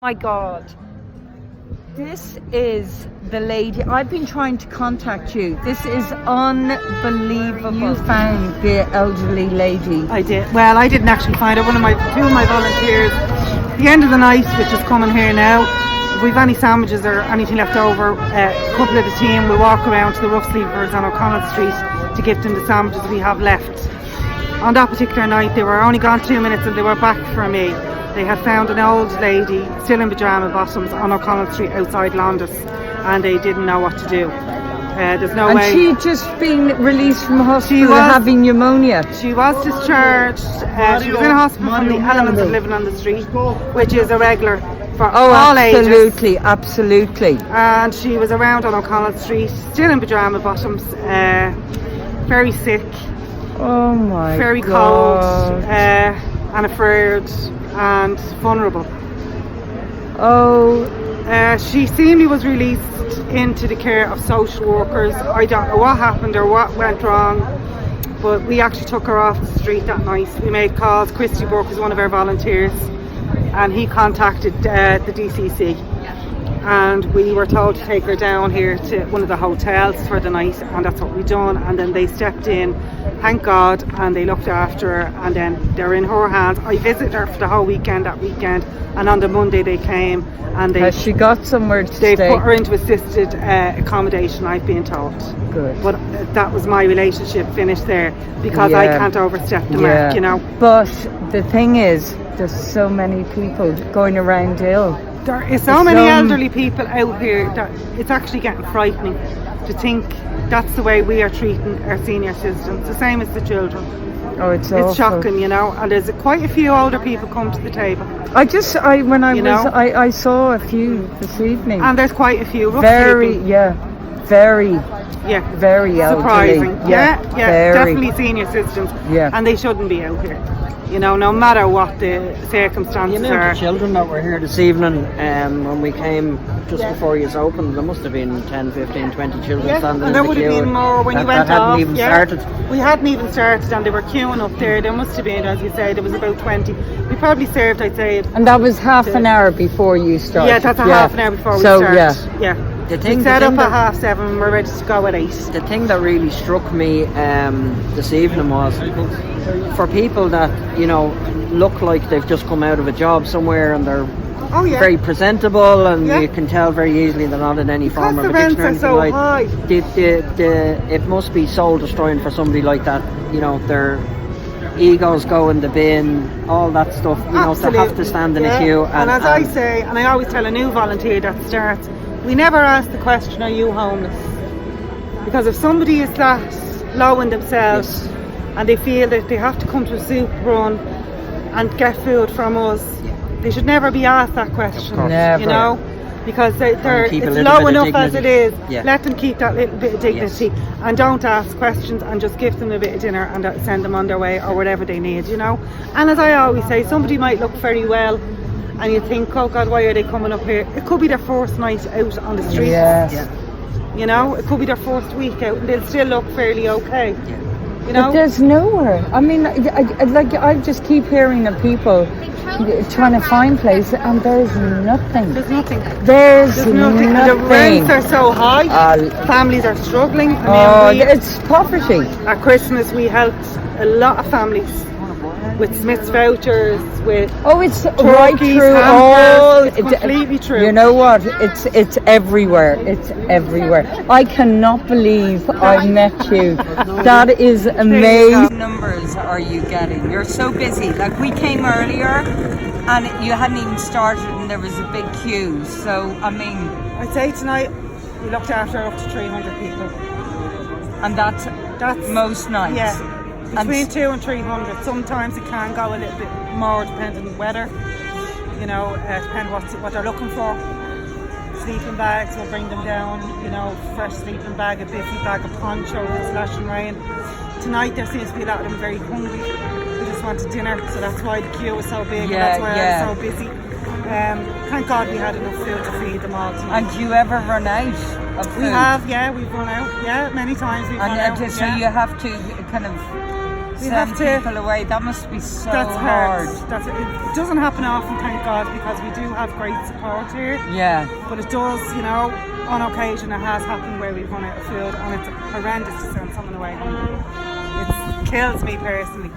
My God, this is the lady. I've been trying to contact you. This is unbelievable. You found the elderly lady. I did. Well, I didn't actually find it. Two of my volunteers, at the end of the night, which is coming here now, if we've any sandwiches or anything left over, a couple of the team will walk around to the rough sleepers on O'Connell Street to give them the sandwiches we have left. On that particular night, they were only gone 2 minutes and they were back for me. They had found an old lady still in pyjama bottoms on O'Connell Street outside Londis, and they didn't know what to do. There's no way. And she'd just been released from hospital having pneumonia. She was discharged. She was in hospital from the elements of living on the street, which is irregular for all ages. Absolutely. And she was around on O'Connell Street, still in pyjama bottoms, very sick. Oh my God. Very cold, and afraid and vulnerable. She seemingly was released into the care of social workers. I don't know what happened or what went wrong, but we actually took her off the street that night. We made calls. Christy Burke was one of our volunteers, and he contacted the DCC, and we were told to take her down here to one of the hotels for the night, and that's what we done. And then they stepped in, thank God, and they looked after her, and then they're in her hands. I visited her for the whole weekend that weekend, and on the Monday they came and has she got somewhere to stay? They put her into assisted accommodation, I've been told. Good. But that was my relationship finished there, because I can't overstep the mark, you know. But the thing is, there's so many people going around ill. There is so many elderly people out here that it's actually getting frightening to think that's the way we are treating our senior citizens, the same as the children. Oh, it's shocking, you know. And there's quite a few older people come to the table. I saw a few this evening, and there's quite a few very elderly. Surprising. Very. Definitely senior citizens. And they shouldn't be out here, you know, no matter what the circumstances are. The children that were here this evening, when we came just before you opened, there must have been 10, 15, 20 children standing in the queue. And there would have been more when you went that off. hadn't even started. We hadn't even started, and they were queuing up there. There must have been, as you say, there was about 20. We probably served, I'd say. And that was half an hour before you started. Yeah, that's half an hour before we started. We set up at 7:30, we're ready to go at 8. The thing that really struck me this evening was, for people that, you know, look like they've just come out of a job somewhere and they're very presentable, and you can tell very easily they're not in any form of addiction or anything like that. It must be soul destroying for somebody like that, you know, their egos go in the bin, all that stuff, you know, to have to stand in a queue. And as I say, and I always tell a new volunteer that starts, we never ask the question, are you homeless? Because if somebody is that low in themselves and they feel that they have to come to a soup run and get food from us, they should never be asked that question. Never. You know, because it's low enough as it is. Let them keep that little bit of dignity, and don't ask questions, and just give them a bit of dinner and send them on their way or whatever they need, you know. And as I always say, somebody might look very well and you think, oh God, why are they coming up here? It could be their first night out on the street. You know, it could be their first week out, and they'll still look fairly okay. You know? But there's nowhere. I mean, I just keep hearing of people trying to find places, and there's nothing. There's nothing. There's nothing. And the rents are so high. Families are struggling. I mean, it's poverty. At Christmas, we helped a lot of families with Smith's vouchers, with it's turkeys, right through all. It's completely true. You know what? It's everywhere. It's everywhere. I cannot believe I met you. That is amazing. What numbers are you getting? You're so busy. Like, we came earlier and you hadn't even started and there was a big queue. So I mean, I'd say tonight we looked after up to 300 people, and that's most nights. Yeah. Between 200 and 300. Sometimes it can go a little bit more depending on the weather. You know, depending what they're looking for. Sleeping bags, we'll bring them down. You know, fresh sleeping bag, a biffy bag, a poncho, slashing rain. Tonight there seems to be a lot of them very hungry. They just wanted dinner, so that's why the queue was so big. And that's why I was so busy. Thank God we had enough food to feed them all tonight. And do you ever run out of food? We have, we've run out. Yeah, many times we've run out. So you have to kind of send people away. That must be so That's hard. It doesn't happen often, thank God, because we do have great support here. Yeah. But it does, you know, on occasion it has happened where we've run out of food, and it's horrendous to send someone away hungry. It kills me personally.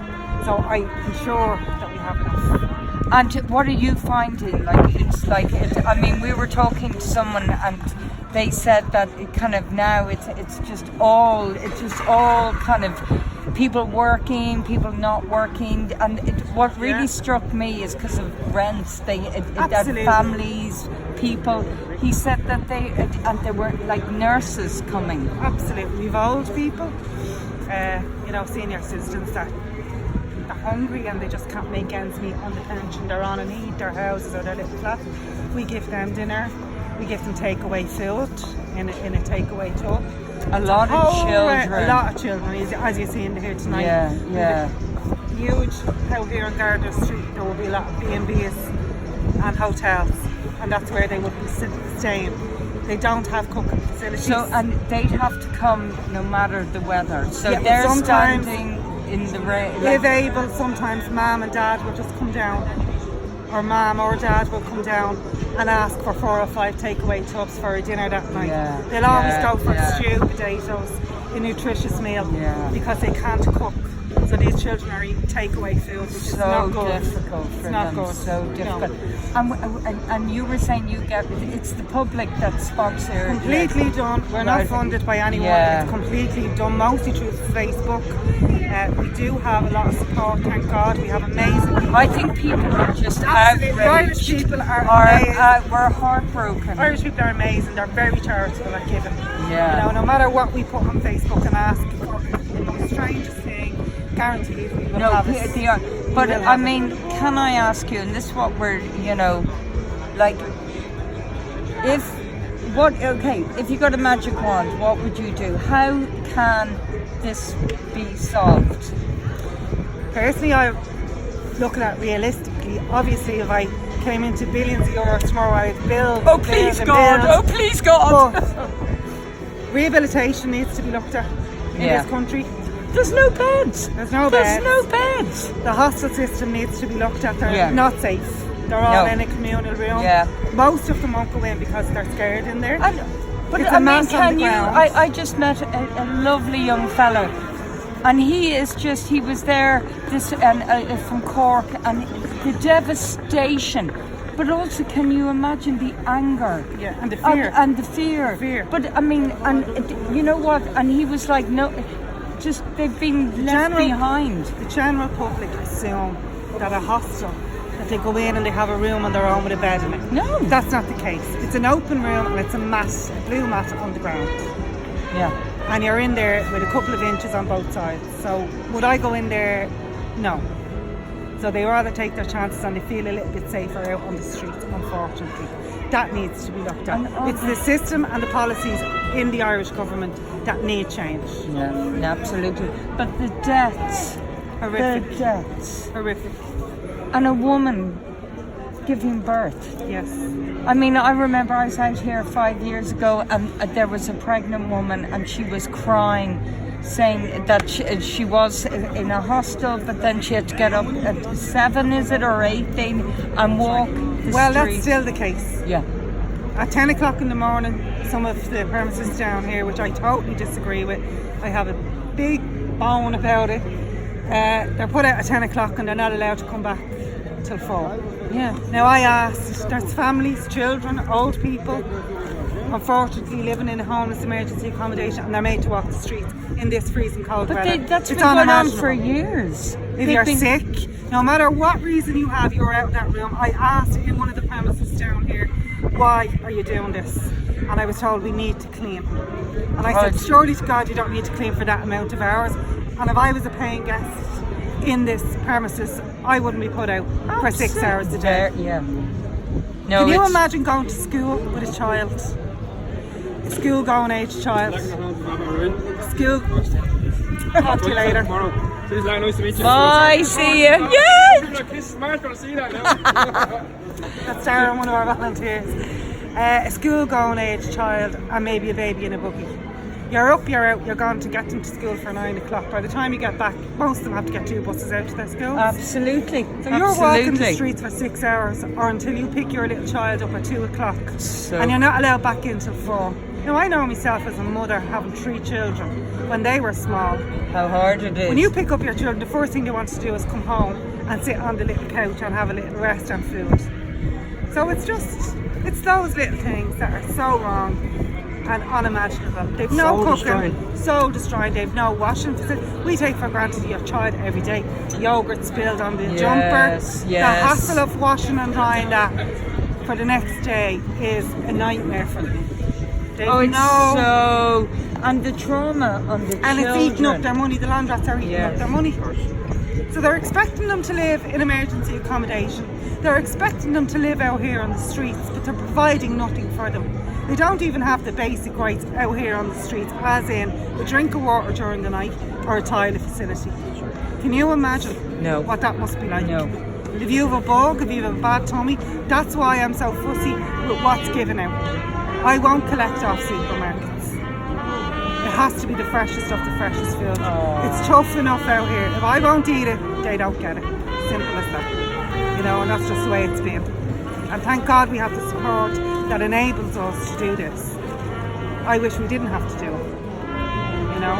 So I'm sure that we have enough. And what are you finding? Like, it's like, I mean, we were talking to someone and they said that it kind of now it's just all kind of people working, people not working, and what really struck me is because of rents, that families, people. He said that there were like nurses coming. Absolutely, we've old people, you know, senior citizens that are hungry and they just can't make ends meet on the pension. They're on and eat their houses or their little flat. We give them dinner. We give them takeaway food in a takeaway tub. A lot of children, as you see in here tonight. Yeah. Huge out here on Gardner Street. There will be a lot of B&Bs and hotels, and that's where they would be staying. They don't have cooking facilities. So, and they'd have to come no matter the weather. So yeah, they're standing in the rain. If able, sometimes mum and dad will just come down, or mum or dad will come down and ask for 4 or 5 takeaway tubs for a dinner that night. They'll always go for stew, potatoes, a nutritious meal, because they can't cook. So these children are eating takeaway food, which is not good. Difficult for it's not them. good. So difficult. And you were saying it's the public that sponsor. Completely done. We're not funded by anyone. It's completely done, mostly through Facebook. We do have a lot of support, thank God. We have amazing people. I think people are just outraged. Irish people are amazing. We're heartbroken. Irish people are amazing. They're very charitable at giving. Yeah. You know, no matter what we put on Facebook and ask for, the strangest thing, guaranteed we will have it. They are. But I mean, can I ask you, and this is what we're, you know, like, if you got a magic wand, what would you do? How can this be solved? Personally, I'm looking at realistically. Obviously, if I came into billions of euros tomorrow, I'd build. Oh please God! Oh please God! But rehabilitation needs to be looked at in this country. There's no beds. There's no beds. There's no beds. The hostel system needs to be looked at. They're not safe. They're all in a communal room. Yeah. Most of them won't go in because they're scared in there. But I mean, can you? I just met a lovely young fellow, and he was there from Cork, and the devastation. But also, can you imagine the anger? Yeah, and the fear. And the fear. But I mean, and you know what? And he was like, no, just they've been left behind. The general public assume that a hostel, that they go in and they have a room on their own with a bed in it. No, that's not the case. It's an open room and it's a blue mat on the ground. Yeah. And you're in there with a couple of inches on both sides. So would I go in there? No. So they rather take their chances and they feel a little bit safer out on the streets, unfortunately. That needs to be looked at. It's the system and the policies in the Irish government that need change. Yeah, absolutely. But the deaths. Horrific. The deaths. Horrific. And a woman giving birth. Yes. I mean, I remember I was out here 5 years ago and there was a pregnant woman and she was crying, saying that she was in a hostel, but then she had to get up at 7, is it, or 8, and walk the street. That's still the case. Yeah. At 10 o'clock in the morning, some of the premises down here, which I totally disagree with, I have a big bone about it. They're put out at 10 o'clock and they're not allowed to come back till 4. Yeah. Now I asked, there's families, children, old people, unfortunately living in a homeless emergency accommodation, and they're made to walk the streets in this freezing cold weather. That's been going on for years. If you're sick, no matter what reason you have, you're out of that room. I asked in one of the premises down here, why are you doing this? And I was told we need to clean. And I said, surely to God you don't need to clean for that amount of hours. And if I was a paying guest in this premises, I wouldn't be put out for 6 hours a day. Yeah. No, can you imagine going to school with a child? A school going age child. School. Talk to you later. Nice to meet you. Bye, see you. Yeah. That's Sarah, one of our volunteers. A school going age child and maybe a baby in a buggy. You're up, you're out, you're gone to get them to school for 9 o'clock. By the time you get back, most of them have to get 2 buses out to their schools. Absolutely. So you're walking the streets for 6 hours, or until you pick your little child up at 2 o'clock, and you're not allowed back in till 4. Now, I know myself as a mother having 3 children when they were small. How hard it is. When you pick up your children, the first thing they want to do is come home and sit on the little couch and have a little rest and food. So it's those little things that are so wrong and unimaginable. They've no cooking, so destroying. They've no washing facility. We take for granted your child every day. Yogurt spilled on the jumper. The hassle of washing and drying that for the next day is a nightmare for them. And the trauma on the and children. it's eating up their money. The laundrettes are eating up their money. So they're expecting them to live in emergency accommodation. They're expecting them to live out here on the streets, but they're providing nothing for them. They don't even have the basic rights out here on the streets, as in a drink of water during the night or a toilet facility. Can you imagine what that must be like? No. If you have a bug, if you have a bad tummy, that's why I'm so fussy with what's given out. I won't collect off supermarkets. It has to be the freshest of the freshest food. It's tough enough out here. If I won't eat it, they don't get it. Simple as that. You know, and that's just the way it's been. And thank God we have the support that enables us to do this. I wish we didn't have to do it. You know?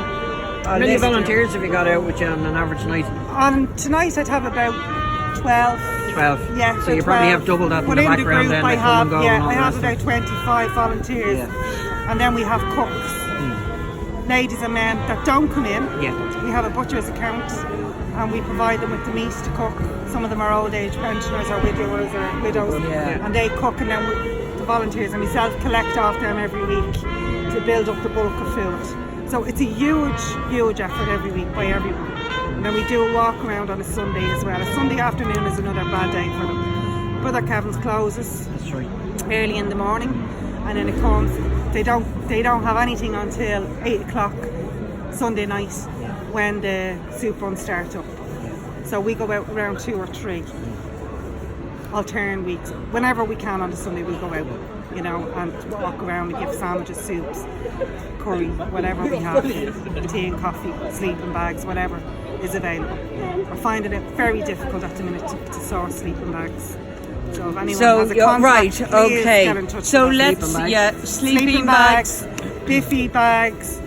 How many volunteers have you got out with you on an average night? On tonight I'd have about 12. 12? Yeah. So you probably have double that in the background then. I have about 25 volunteers. Yeah. And then we have cooks. Ladies and men that don't come in. Yeah. We have a butcher's account and we provide them with the meat to cook. Some of them are old age pensioners or widowers or widows, and they cook, and then the volunteers and myself collect off them every week to build up the bulk of food. So it's a huge effort every week by everyone. And then we do a walk around on a Sunday as well. A Sunday afternoon is another bad day for them. Brother Kevin's closes early in the morning, and then it comes. They don't have anything until 8 o'clock Sunday night when the soup runs start up. So we go out around 2 or 3 alternate weeks. Whenever we can on the Sunday we go out, you know, and walk around and give sandwiches, soups, curry, whatever we have, tea and coffee, sleeping bags, whatever is available. We're finding it very difficult at the minute to source sleeping bags. So if anyone has a contact, please get in touch So with us. let's sleeping bags, biffy bags,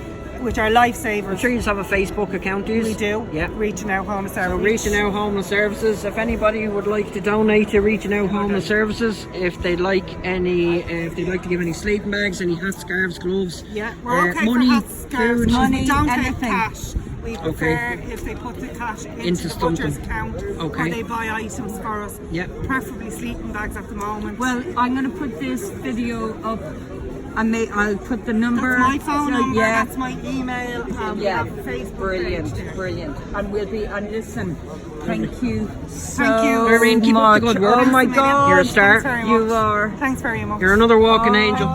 which are lifesavers. I'm sure you have a Facebook account, do you? We do. Yeah. Reaching Out Homeless Outreach. So Reaching Out Homeless Services. If anybody would like to donate to Reaching Out Homeless Services, if they'd like to give any sleeping bags, any hats, scarves, gloves, we're okay money, for hats, scarves, food, money, we don't anything. take cash. We prefer if they put the cash into the butcher's account, or they buy items for us. Preferably sleeping bags at the moment. Well, I'm going to put this video up. I'll put the number. That's my phone number. That's my email. We have a Facebook Brilliant. And we'll be. And listen, thank you so Irene, keep up much. the good work. Oh my God, you're a star. Thanks very much. You are. Thanks very much. You're another walking angel.